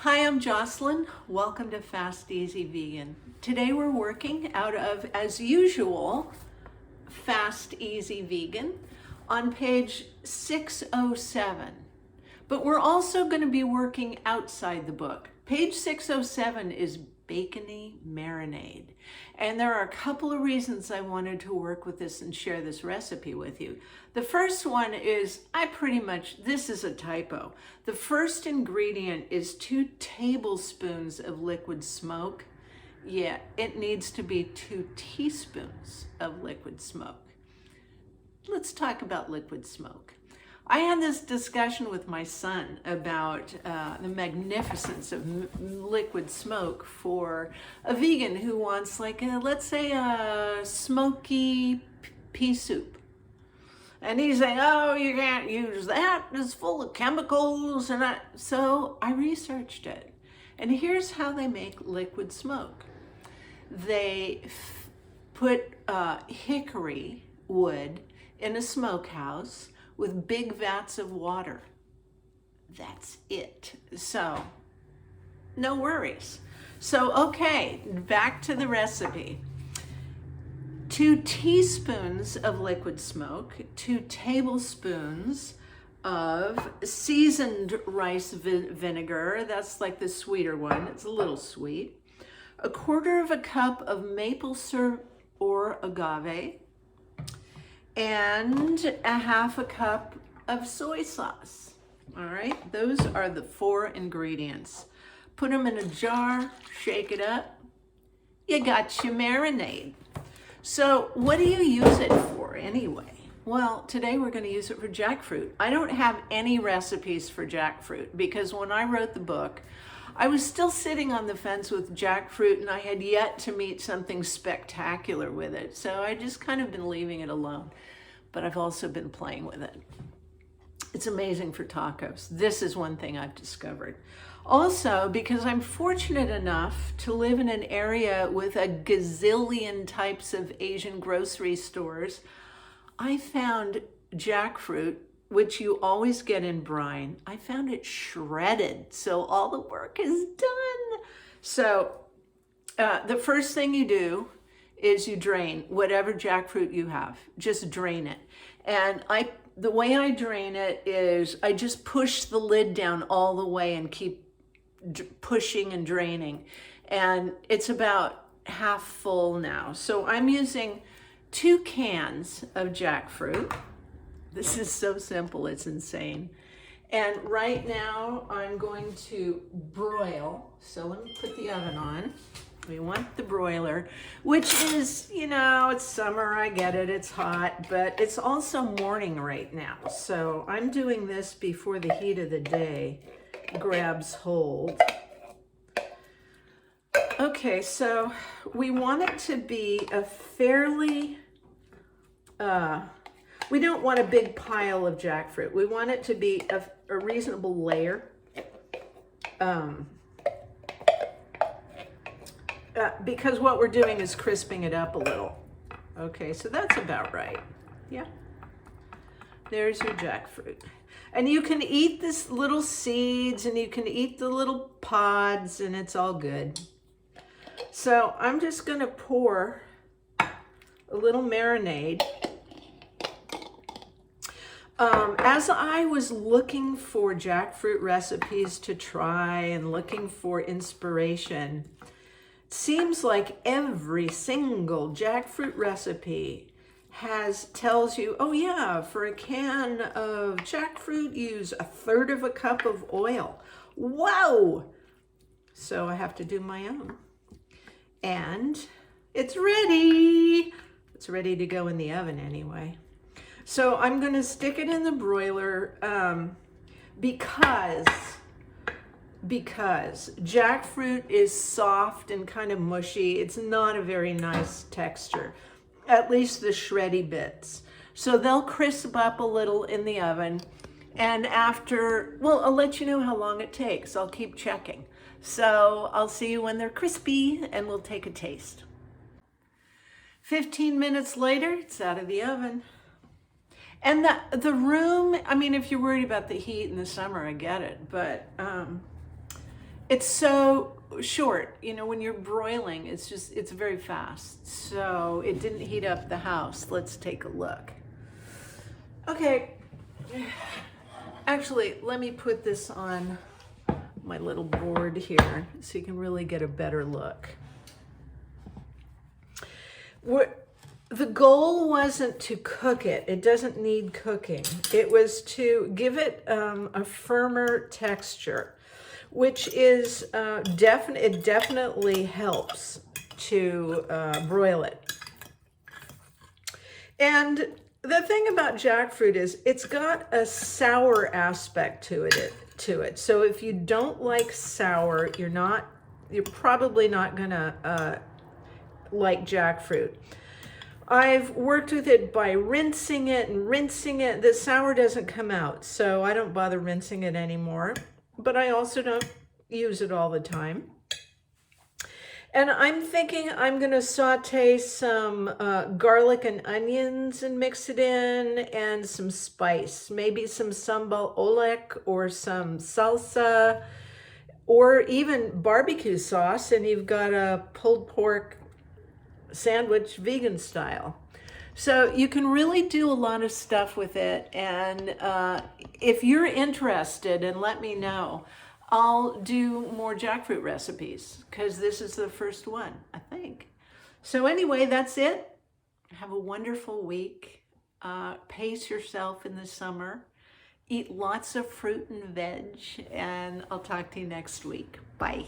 Hi, I'm Jocelyn. Welcome to Fast Easy Vegan. Today we're working out of, as usual, Fast Easy Vegan on page 607. But we're also going to be working outside the book. Page 607 is Bacony Marinade. And there are a couple of reasons I wanted to work with this and share this recipe with you. The first one is, this is a typo. The first ingredient is 2 tablespoons of liquid smoke. Yeah, it needs to be 2 teaspoons of liquid smoke. Let's talk about liquid smoke. I had this discussion with my son about the magnificence of liquid smoke for a vegan who wants, let's say, a smoky pea soup. And he's saying, oh, you can't use that, it's full of chemicals. So I researched it. And here's how they make liquid smoke. They put hickory wood in a smokehouse with big vats of water. That's it. So, no worries. So, okay, back to the recipe. 2 teaspoons of liquid smoke, 2 tablespoons of seasoned rice vinegar. That's like the sweeter one. It's a little sweet. 1/4 cup of maple syrup or agave, and 1/2 cup of soy sauce. All right, those are the 4 ingredients. Put them in a jar, shake it up. You got your marinade. So what do you use it for anyway? Well, today we're going to use it for jackfruit. I don't have any recipes for jackfruit because when I wrote the book, I was still sitting on the fence with jackfruit and I had yet to meet something spectacular with it. So I just kind of been leaving it alone, but I've also been playing with it. It's amazing for tacos. This is one thing I've discovered. Also, because I'm fortunate enough to live in an area with a gazillion types of Asian grocery stores, I found jackfruit, which you always get in brine. I found it shredded, so all the work is done. So the first thing you do is you drain whatever jackfruit you have. Just drain it. And the way I drain it is I just push the lid down all the way and keep pushing and draining. And it's about half full now. So I'm using 2 cans of jackfruit. This is so simple, it's insane. And right now I'm going to broil. So let me put the oven on. We want the broiler, which is, it's summer, I get it, it's hot, but it's also morning right now. So I'm doing this before the heat of the day grabs hold. Okay, so we want it to be a fairly, we don't want a big pile of jackfruit. We want it to be a reasonable layer. Because what we're doing is crisping it up a little. Okay, so that's about right. Yeah. There's your jackfruit. And you can eat this little seeds and you can eat the little pods and it's all good. So I'm just gonna pour a little marinade. As I was looking for jackfruit recipes to try and looking for inspiration, seems like every single jackfruit recipe tells you, oh yeah, for a can of jackfruit, use 1/3 cup of oil. Whoa! So I have to do my own. And it's ready. It's ready to go in the oven anyway. So I'm going to stick it in the broiler because jackfruit is soft and kind of mushy. It's not a very nice texture, at least the shreddy bits. So they'll crisp up a little in the oven. And I'll let you know how long it takes. I'll keep checking. So I'll see you when they're crispy and we'll take a taste. 15 minutes later, it's out of the oven. And the room, I mean, if you're worried about the heat in the summer, I get it. But It's so short, you know, when you're broiling, it's very fast. So it didn't heat up the house. Let's take a look. Okay, actually, let me put this on my little board here so you can really get a better look. The goal wasn't to cook it. It doesn't need cooking. It was to give it a firmer texture, which is it definitely helps to broil it. And the thing about jackfruit is it's got a sour aspect to it. So if you don't like sour, you're probably not gonna like jackfruit. I've worked with it by rinsing it. The sour doesn't come out, so I don't bother rinsing it anymore. But I also don't use it all the time. And I'm thinking I'm gonna saute some garlic and onions and mix it in, and some spice, maybe some sambal oelek or some salsa, or even barbecue sauce, and you've got a pulled pork sandwich vegan style. So you can really do a lot of stuff with it. And if you're interested, and let me know, I'll do more jackfruit recipes, because this is the first one, I think. So anyway, that's it. Have a wonderful week. Pace yourself in the summer. Eat lots of fruit and veg, and I'll talk to you next week. Bye.